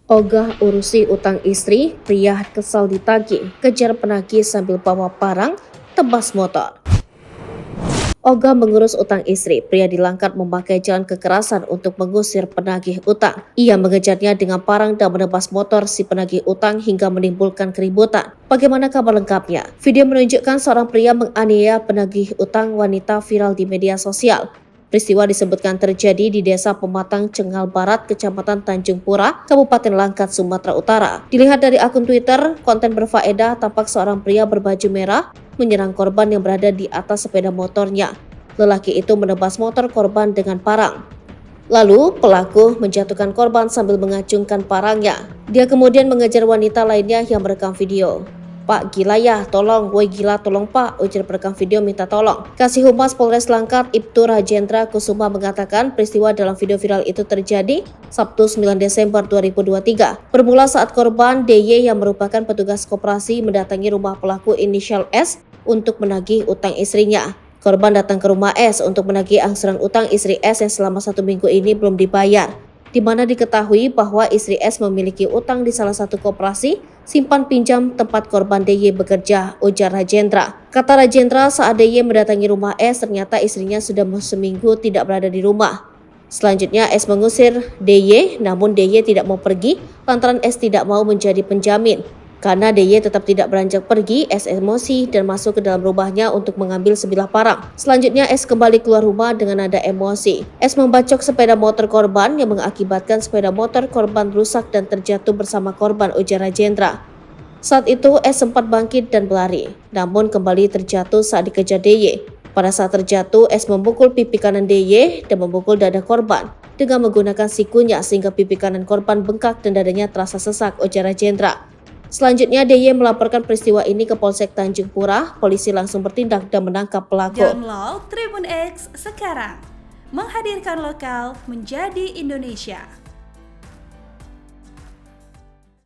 Ogah urusi utang istri, pria kesal ditagih, kejar penagih sambil bawa parang, tebas motor. Ogah mengurus utang istri, pria di Langkat memakai jalan kekerasan untuk mengusir penagih utang. Ia mengejarnya dengan parang dan menebas motor si penagih utang hingga menimbulkan keributan. Bagaimana kabar lengkapnya? Video menunjukkan seorang pria menganiaya penagih utang wanita viral di media sosial. Peristiwa disebutkan terjadi di Desa Pematang, Cengal Barat, Kecamatan Tanjung Pura, Kabupaten Langkat, Sumatera Utara. Dilihat dari akun Twitter, konten berfaedah tampak seorang pria berbaju merah menyerang korban yang berada di atas sepeda motornya. Lelaki itu menebas motor korban dengan parang. Lalu, pelaku menjatuhkan korban sambil mengacungkan parangnya. Dia kemudian mengejar wanita lainnya yang merekam video. "Pak, gila ya, tolong, woi gila, tolong pak," ujar perekam video minta tolong. Kasih Humas Polres Langkat, Ibtu Rajendra Kusuma mengatakan peristiwa dalam video viral itu terjadi Sabtu 9 Desember 2023. Bermula saat korban DY yang merupakan petugas koperasi mendatangi rumah pelaku inisial S untuk menagih utang istrinya. Korban datang ke rumah S untuk menagih angsuran utang istri S yang selama 1 minggu ini belum dibayar, di mana diketahui bahwa istri S memiliki utang di salah satu koperasi simpan pinjam tempat korban DY bekerja, ujar Rajendra. Kata Rajendra, saat DY mendatangi rumah S, ternyata istrinya sudah seminggu tidak berada di rumah. Selanjutnya S mengusir DY, namun DY tidak mau pergi lantaran S tidak mau menjadi penjamin. Karena DY tetap tidak beranjak pergi, S emosi dan masuk ke dalam rumahnya untuk mengambil sebilah parang. Selanjutnya S kembali keluar rumah dengan nada emosi. S membacok sepeda motor korban yang mengakibatkan sepeda motor korban rusak dan terjatuh bersama korban, ujar Rajendra. Saat itu S sempat bangkit dan berlari, namun kembali terjatuh saat dikejar DY. Pada saat terjatuh, S memukul pipi kanan DY dan memukul dada korban dengan menggunakan sikunya sehingga pipi kanan korban bengkak dan dadanya terasa sesak, ujar Rajendra. Selanjutnya DY melaporkan peristiwa ini ke Polsek Tanjung Pura. Polisi langsung bertindak dan menangkap pelaku. Download Tribun X sekarang, menghadirkan lokal menjadi Indonesia.